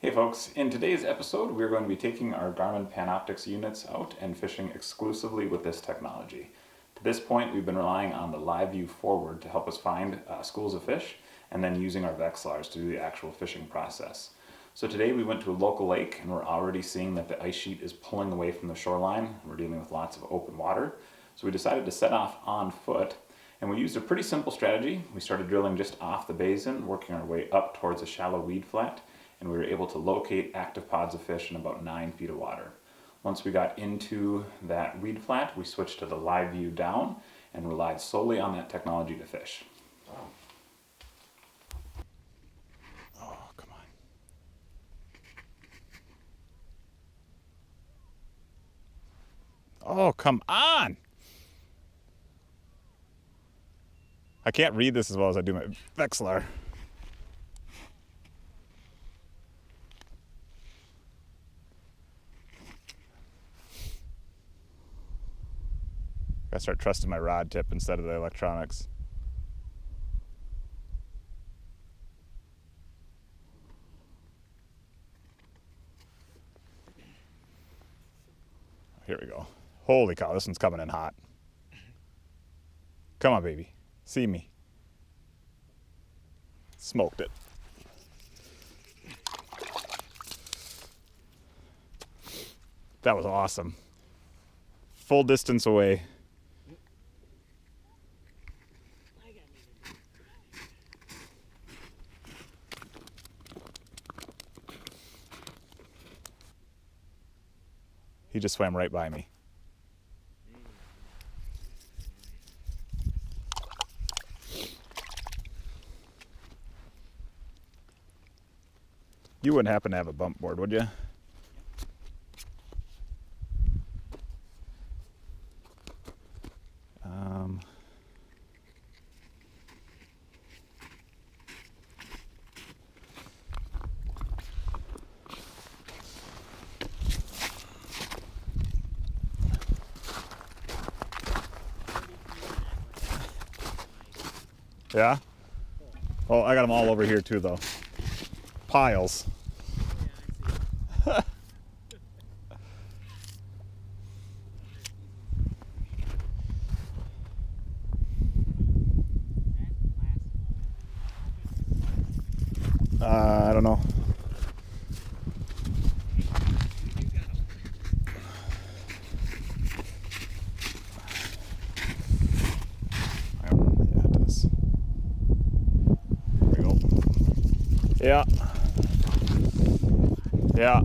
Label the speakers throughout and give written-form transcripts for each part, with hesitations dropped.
Speaker 1: Hey folks, in today's episode we're going to be taking our Garmin Panoptix units out and fishing exclusively with this technology. To this point we've been relying on the LiveVu forward to help us find schools of fish and then using our Vexilars to do the actual fishing process. So today we went to a local lake and we're already seeing that the ice sheet is pulling away from the shoreline. We're dealing with lots of open water. So we decided to set off on foot and we used a pretty simple strategy. We started drilling just off the basin, working our way up towards a shallow weed flat, and we were able to locate active pods of fish in about 9 feet of water. Once we got into that weed flat, we switched to the LiveVu down and relied solely on that technology to fish. Oh, come on. Oh, come on! I can't read this as well as I do my Vexilar. I start trusting my rod tip instead of the electronics. Here we go. Holy cow, this one's coming in hot. Come on, baby. See me. Smoked it. That was awesome. Full distance away. He just swam right by me. You wouldn't happen to have a bump board, would you? Yeah? Oh, I got them all over here too, though. Piles. I don't know. Yeah. Yeah.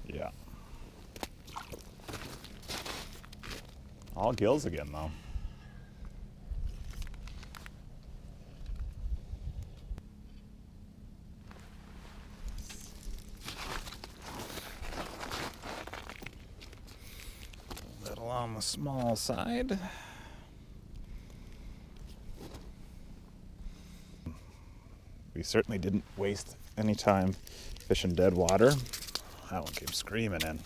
Speaker 1: Yeah. All gills again, though. On the small side. We certainly didn't waste any time fishing dead water. That one came screaming in.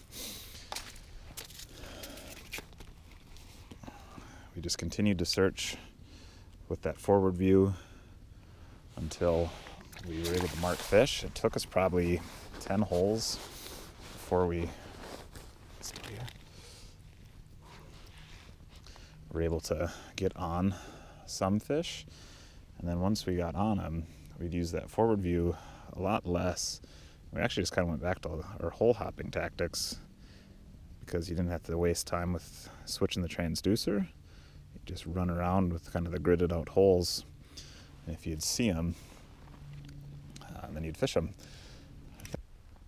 Speaker 1: We just continued to search with that forward view until we were able to mark fish. It took us probably 10 holes before we were able to get on some fish, and then once we got on them, we'd use that forward view a lot less. We actually just kind of went back to our hole hopping tactics because you didn't have to waste time with switching the transducer. You just run around with kind of the gridded out holes, and if you'd see them, then you'd fish them.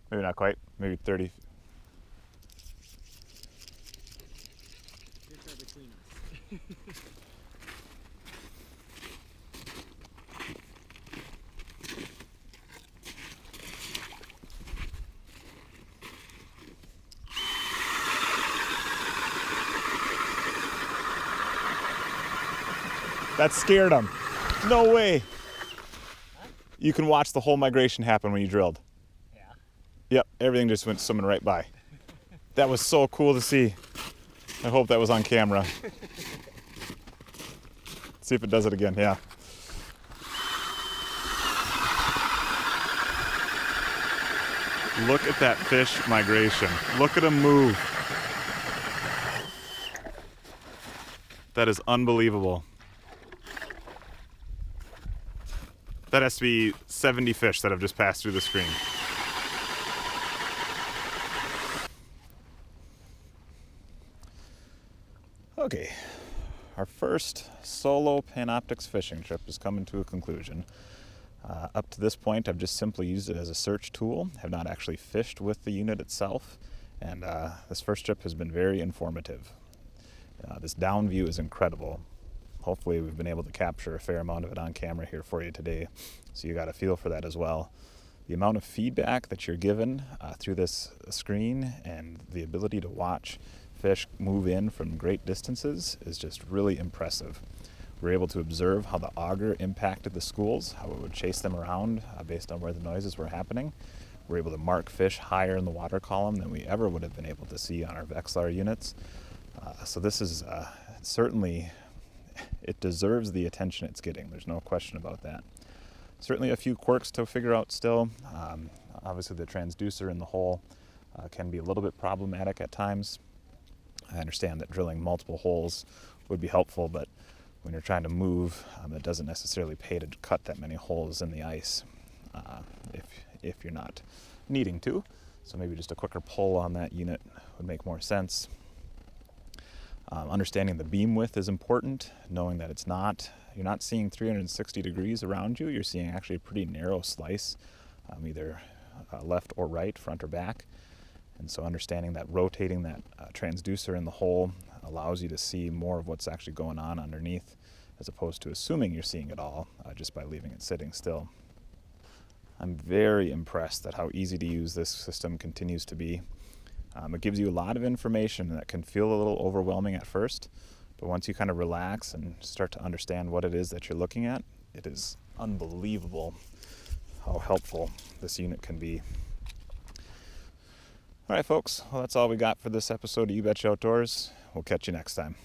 Speaker 1: Maybe not quite, maybe 30. That scared him. No way.
Speaker 2: You can watch the whole migration happen when you drilled.
Speaker 3: Yeah.
Speaker 2: Yep, everything just went swimming right by. That was so cool to see. I hope that was on camera. See if it does it again, yeah. Look at that fish migration. Look at him move. That is unbelievable. That has to be 70 fish that have just passed through the screen. Okay, our first solo Panoptix fishing trip is coming to a conclusion. Up to this point, I've just simply used it as a search tool, have not actually fished with the unit itself, and this first trip has been very informative. This down view is incredible. Hopefully we've been able to capture a fair amount of it on camera here for you today, so you got a feel for that as well. The amount of feedback that you're given through this screen and the ability to watch fish move in from great distances is just really impressive. We're able to observe how the auger impacted the schools, how it would chase them around based on where the noises were happening. We're able to mark fish higher in the water column than we ever would have been able to see on our Vexlar units. So this is certainly, it deserves the attention it's getting. There's no question about that. Certainly a few quirks to figure out still. Obviously the transducer in the hole can be a little bit problematic at times. I understand that drilling multiple holes would be helpful, but when you're trying to move, it doesn't necessarily pay to cut that many holes in the ice if you're not needing to. So maybe just a quicker pull on that unit would make more sense. Understanding the beam width is important, knowing that you're not seeing 360 degrees around you, you're seeing actually a pretty narrow slice, either left or right, front or back. And so understanding that rotating that transducer in the hole allows you to see more of what's actually going on underneath, as opposed to assuming you're seeing it all just by leaving it sitting still. I'm very impressed at how easy to use this system continues to be. It gives you a lot of information that can feel a little overwhelming at first, but once you kind of relax and start to understand what it is that you're looking at, it is unbelievable how helpful this unit can be. All right, folks, well, that's all we got for this episode of You Betcha Outdoors. We'll catch you next time.